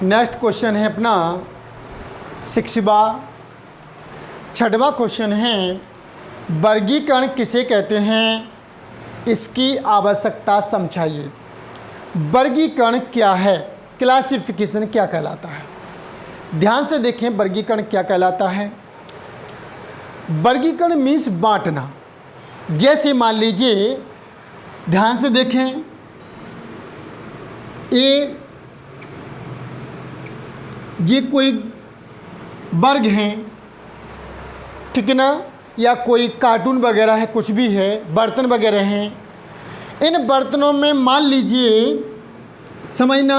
Next question है अपना 6वां। 6वां question है वर्गीकरण किसे कहते हैं, इसकी आवश्यकता समझाइए। वर्गीकरण क्या है, क्लासिफिकेशन क्या कहलाता है। ध्यान से देखें वर्गीकरण क्या कहलाता है। वर्गीकरण मीन्स बांटना। जैसे मान लीजिए, ध्यान से देखें, ये कोई वर्ग हैं, ठीक है ना, या कोई कार्टून वगैरह है, कुछ भी है, बर्तन वगैरह हैं। इन बर्तनों में मान लीजिए, समझना,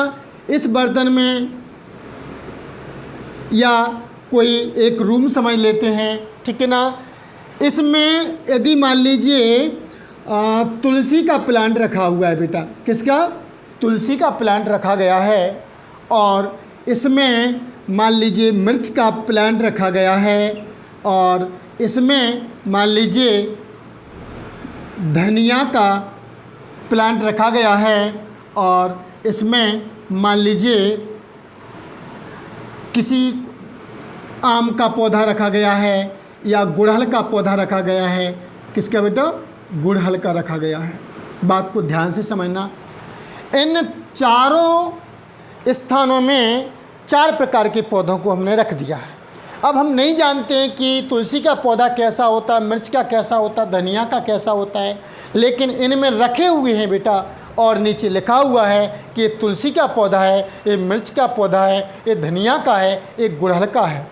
इस बर्तन में या कोई एक रूम समझ लेते हैं, ठीक है ना। इसमें यदि मान लीजिए तुलसी का प्लांट रखा हुआ है बेटा, किसका, तुलसी का प्लांट रखा गया है, और इसमें मान लीजिए मिर्च का प्लांट रखा गया है, और इसमें मान लीजिए धनिया का प्लांट रखा गया है, और इसमें मान लीजिए किसी आम का पौधा रखा गया है, या गुड़हल का पौधा रखा गया है। किसका बेटा, गुड़हल का रखा गया है। बात को ध्यान से समझना। इन चारों स्थानों में 4 प्रकार के पौधों को हमने रख दिया है। अब हम नहीं जानते हैं कि तुलसी का पौधा कैसा होता है, मिर्च का कैसा होता है, धनिया का कैसा होता है, लेकिन इनमें रखे हुए हैं बेटा, और नीचे लिखा हुआ है कि ये तुलसी का पौधा है, ये मिर्च का पौधा है, ये धनिया का है, ये गुड़हल का है।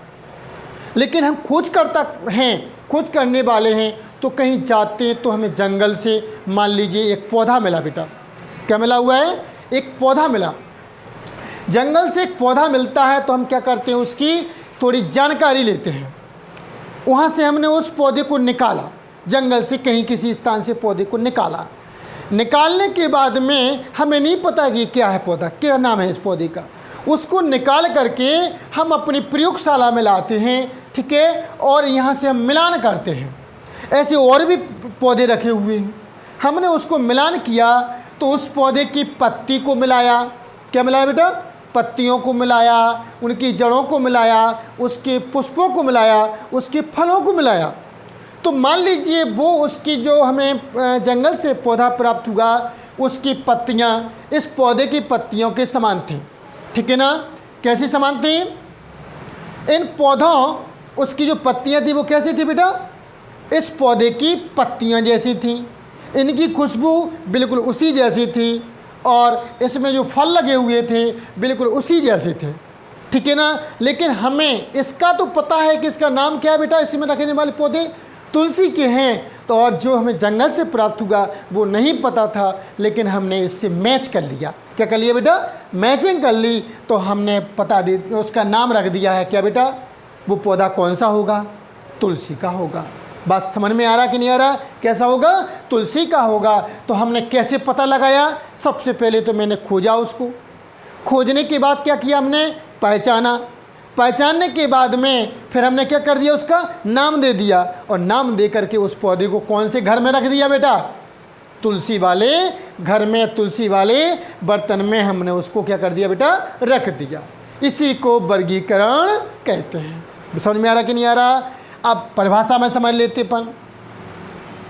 लेकिन हम खोज करता हैं, खोज करने वाले हैं, तो कहीं जाते हैं तो हमें जंगल से मान लीजिए एक पौधा मिला बेटा। क्या मिला हुआ है, एक पौधा मिला। जंगल से एक पौधा मिलता है तो हम क्या करते हैं, उसकी थोड़ी जानकारी लेते हैं। वहाँ से हमने उस पौधे को निकाला, जंगल से कहीं किसी स्थान से पौधे को निकाला। निकालने के बाद में हमें नहीं पता कि क्या है पौधा, क्या नाम है इस पौधे का। उसको निकाल करके हम अपनी प्रयोगशाला में लाते हैं, ठीक है, और यहाँ से हम मिलान करते हैं। ऐसे और भी पौधे रखे हुए हैं, हमने उसको मिलान किया तो उस पौधे की पत्ती को मिलाया। क्या मिलाया बेटा, पत्तियों को मिलाया, उनकी जड़ों को मिलाया, उसके पुष्पों को मिलाया, उसके फलों को मिलाया। तो मान लीजिए वो उसकी जो हमें जंगल से पौधा प्राप्त हुआ, उसकी पत्तियां इस पौधे की पत्तियों के समान थी, ठीक है ना। कैसी समान थी, इन पौधों, उसकी जो पत्तियां थी वो कैसी थी बेटा, इस पौधे की पत्तियां जैसी थी। इनकी खुशबू बिल्कुल उसी जैसी थी, और इसमें जो फल लगे हुए थे बिल्कुल उसी जैसे थे, ठीक है ना। लेकिन हमें इसका तो पता है कि इसका नाम क्या है बेटा, इसी में रखने वाले पौधे तुलसी के हैं। तो और जो हमें जंगल से प्राप्त हुआ वो नहीं पता था, लेकिन हमने इससे मैच कर लिया। क्या कर लिया बेटा, मैचिंग कर ली, तो हमने पता दे, उसका नाम रख दिया है। क्या बेटा, वो पौधा कौन सा होगा, तुलसी का होगा। बात समझ में आ रहा कि नहीं आ रहा, कैसा होगा, तुलसी का होगा। तो हमने कैसे पता लगाया, सबसे पहले तो मैंने खोजा उसको। खोजने के बाद क्या किया, हमने पहचाना। पहचानने के बाद में फिर हमने क्या कर दिया, उसका नाम दे दिया, और नाम दे करके उस पौधे को कौन से घर में रख दिया बेटा, तुलसी वाले घर में, तुलसी वाले बर्तन में हमने उसको क्या कर दिया बेटा, रख दिया। इसी को वर्गीकरण कहते हैं। समझ में आ रहा कि नहीं आ रहा। अब परिभाषा में समझ लेते अपन।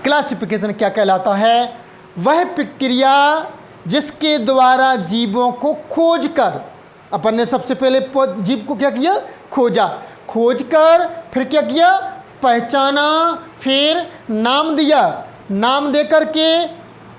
क्लासिफिकेशन क्या कहलाता है, वह प्रक्रिया जिसके द्वारा जीवों को खोज कर, अपन ने सबसे पहले जीव को क्या किया, खोजा, खोज कर फिर क्या किया, पहचाना, फिर नाम दिया। नाम दे करके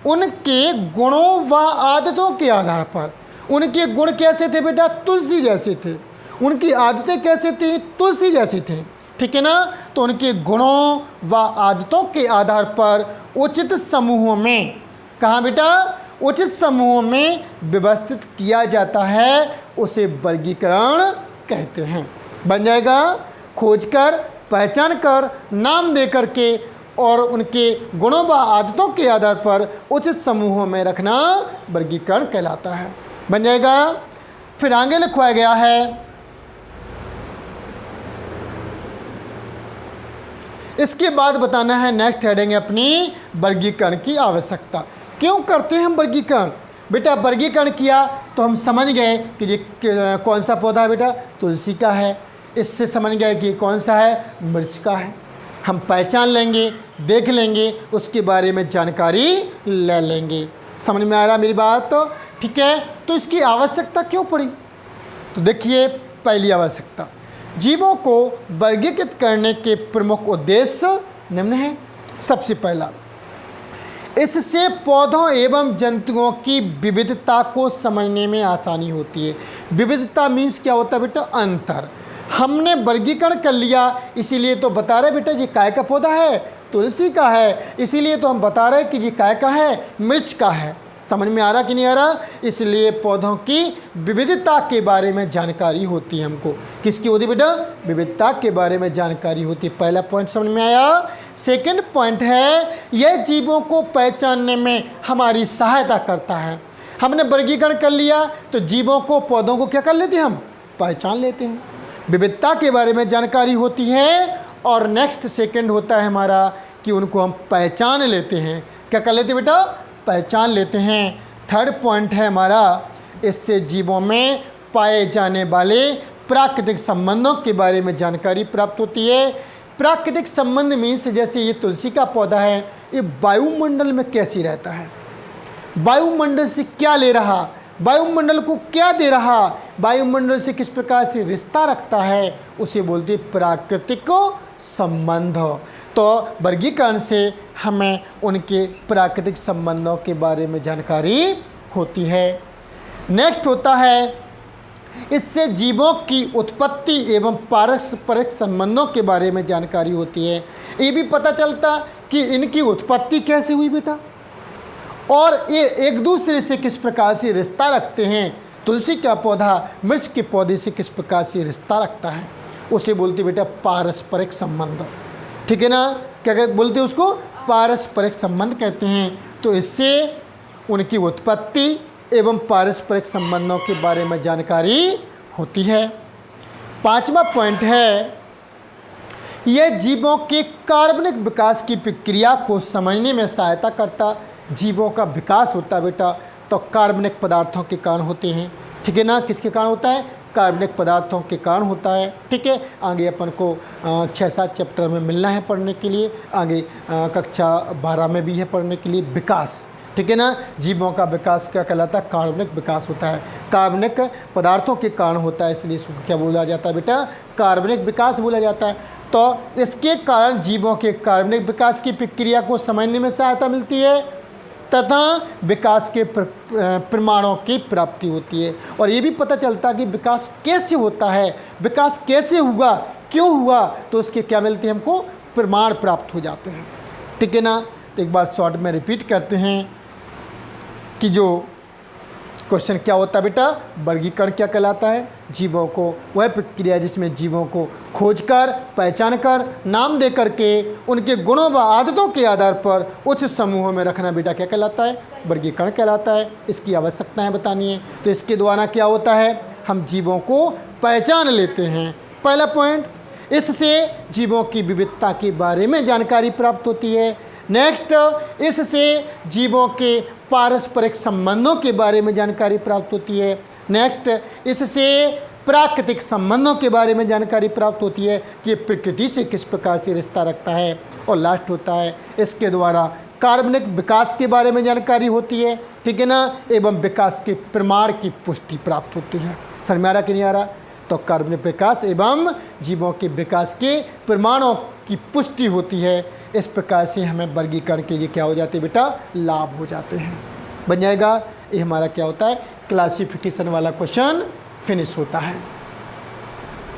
उनके गुणों व आदतों के आधार पर, उनके गुण कैसे थे बेटा, तुलसी जैसे थे। उनकी आदतें कैसे थी, तुलसी जैसी थी, ठीक है ना। तो उनके गुणों व आदतों के आधार पर उचित समूहों में, कहाँ बेटा, उचित समूहों में व्यवस्थित किया जाता है, उसे वर्गीकरण कहते हैं। बन जाएगा, खोज कर, पहचान कर, नाम दे करके, और उनके गुणों व आदतों के आधार पर उचित समूहों में रखना वर्गीकरण कहलाता है। बन जाएगा। फिर आगे लिखवाया गया है, इसके बाद बताना है नेक्स्ट हेडिंग अपनी, वर्गीकरण की आवश्यकता। क्यों करते हैं हम वर्गीकरण, बेटा वर्गीकरण किया तो हम समझ गए कि ये कौन सा पौधा है बेटा, तुलसी का है। इससे समझ गए कि कौन सा है, मिर्च का है। हम पहचान लेंगे, देख लेंगे, उसके बारे में जानकारी ले लेंगे। समझ में आ रहा मेरी बात? तो ठीक है, तो इसकी आवश्यकता क्यों पड़ी? तो देखिए, पहली आवश्यकता, जीवों को वर्गीकृत करने के प्रमुख उद्देश्य निम्न हैं। सबसे पहला, इससे पौधों एवं जंतुओं की विविधता को समझने में आसानी होती है। विविधता मीन्स क्या होता है बेटा, अंतर। हमने वर्गीकरण कर लिया, इसीलिए तो बता रहे बेटा ये काय का पौधा है, तुलसी का है, इसीलिए तो हम बता रहे कि ये काय का है, मिर्च का है। समझ में आ रहा कि नहीं आ रहा? इसलिए पौधों की विविधता के बारे में जानकारी होती है हमको। किसकी होती है बेटा? विविधता के बारे में जानकारी होती है। पहला पॉइंट समझ में आया। सेकंड पॉइंट है, यह जीवों को पहचानने में हमारी सहायता करता है। हमने वर्गीकरण कर लिया तो जीवों को, पौधों को क्या कर लेते हैं हम, पहचान लेते हैं। विविधता के बारे में जानकारी होती है। और नेक्स्ट सेकंड होता है हमारा कि उनको हम पहचान लेते हैं। क्या कर लेते हैं बेटा? पहचान लेते हैं। थर्ड पॉइंट है हमारा, इससे जीवों में पाए जाने वाले प्राकृतिक संबंधों के बारे में जानकारी प्राप्त होती है। प्राकृतिक संबंध मीन्स जैसे ये तुलसी का पौधा है, ये वायुमंडल में कैसी रहता है, वायुमंडल से क्या ले रहा, वायुमंडल को क्या दे रहा, वायुमंडल से किस प्रकार से रिश्ता रखता है, उसे बोलते हैं प्राकृतिक संबंध। तो वर्गीकरण से हमें उनके प्राकृतिक संबंधों के बारे में जानकारी होती है। नेक्स्ट होता है, इससे जीवों की उत्पत्ति एवं पारस्परिक संबंधों के बारे में जानकारी होती है। ये भी पता चलता कि इनकी उत्पत्ति कैसे हुई बेटा, और ये एक दूसरे से किस प्रकार से रिश्ता रखते हैं। तुलसी का पौधा मिर्च के पौधे से किस प्रकार से रिश्ता रखता है, उसे बोलते बेटा पारस्परिक संबंध। ठीक है ना? क्या बोलते हैं उसको? पारस्परिक संबंध कहते हैं। तो इससे उनकी उत्पत्ति एवं पारस्परिक संबंधों के बारे में जानकारी होती है। पांचवा पॉइंट है, यह जीवों के कार्बनिक विकास की प्रक्रिया को समझने में सहायता करता। जीवों का विकास होता है बेटा तो कार्बनिक पदार्थों के कारण होते हैं। ठीक है ना? किसके कारण होता है? कार्बनिक पदार्थों के कारण होता है। ठीक है, आगे अपन को 6-7 चैप्टर में मिलना है पढ़ने के लिए, आगे कक्षा 12 में भी है पढ़ने के लिए विकास। ठीक है ना? जीवों का विकास क्या कहलाता है? कार्बनिक विकास होता है, कार्बनिक पदार्थों के कारण होता है, इसलिए इसको क्या बोला जाता है बेटा? कार्बनिक विकास बोला जाता है। तो इसके कारण जीवों के कार्बनिक विकास की प्रक्रिया को समझने में सहायता मिलती है तथा विकास के प्रमाणों की प्राप्ति होती है। और ये भी पता चलता है कि विकास कैसे होता है, विकास कैसे हुआ, क्यों हुआ, तो उसके क्या मिलते हैं हमको? प्रमाण प्राप्त हो जाते हैं। ठीक है ना? तो एक बार शॉर्ट में रिपीट करते हैं कि जो क्वेश्चन क्या होता है बेटा, वर्गीकरण क्या कहलाता है? जीवों को वह प्रक्रिया जिसमें जीवों को खोजकर, पहचानकर, नाम दे करके उनके गुणों व आदतों के आधार पर उच्च समूहों में रखना बेटा क्या कहलाता है? वर्गीकरण कहलाता है। इसकी आवश्यकताएं बतानी है। तो इसके द्वारा क्या होता है? हम जीवों को पहचान लेते हैं। पहला पॉइंट, इससे जीवों की विविधता के बारे में जानकारी प्राप्त होती है। नेक्स्ट, इससे जीवों के पारस्परिक संबंधों के बारे में जानकारी प्राप्त होती है। नेक्स्ट, इससे प्राकृतिक संबंधों के बारे में जानकारी प्राप्त होती है कि प्रकृति से किस प्रकार से रिश्ता रखता है। और लास्ट होता है, इसके द्वारा कार्बनिक विकास के बारे में जानकारी होती है। ठीक है ना? एवं विकास के प्रमाण की पुष्टि प्राप्त होती है। समझ में आ रहा कि नहीं आ रहा? तो कार्बनिक विकास एवं जीवों के विकास के प्रमाणों की पुष्टि होती है। इस प्रकार से हमें वर्गीकरण के लिए क्या हो जाते हैं बेटा? लाभ हो जाते हैं। बन जाएगा। ये हमारा क्या होता है? क्लासिफिकेशन वाला क्वेश्चन फिनिश होता है।